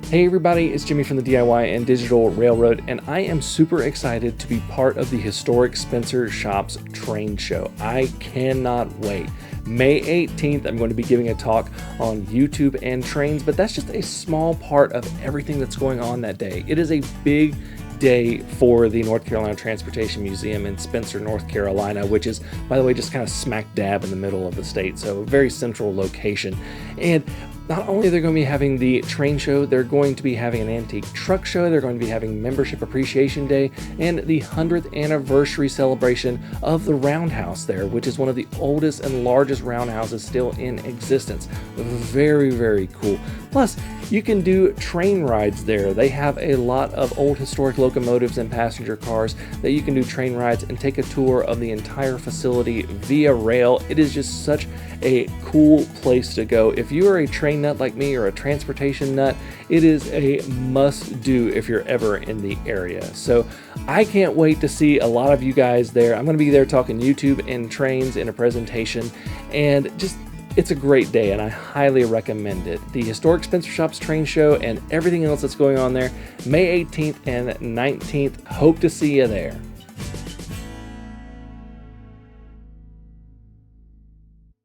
Hey everybody, it's Jimmy from the DIY and Digital Railroad, and I am super excited to be part of the historic Spencer Shops Train Show. I cannot wait. May 18th, I'm going to be giving a talk on YouTube and trains, but that's just a small part of everything that's going on that day. It is a big day for the North Carolina Transportation Museum in Spencer, North Carolina, which is, by the way, just kind of smack dab in the middle of the state, so a very central location. And not only are they going to be having the train show, they're going to be having an antique truck show, they're going to be having Membership Appreciation Day, and the 100th anniversary celebration of the Roundhouse there, which is one of the oldest and largest roundhouses still in existence. Very, very cool. Plus, you can do train rides there. They have a lot of old historic locomotives and passenger cars that you can do train rides and take a tour of the entire facility via rail. It is just such a cool place to go. If you are a train nut like me or a transportation nut, it is a must do if you're ever in the area. So I can't wait to see a lot of you guys there. I'm going to be there talking YouTube and trains in a presentation, and just it's a great day, and I highly recommend it. The Historic Spencer Shops Train Show and everything else that's going on there, May 18th and 19th. Hope to see you there.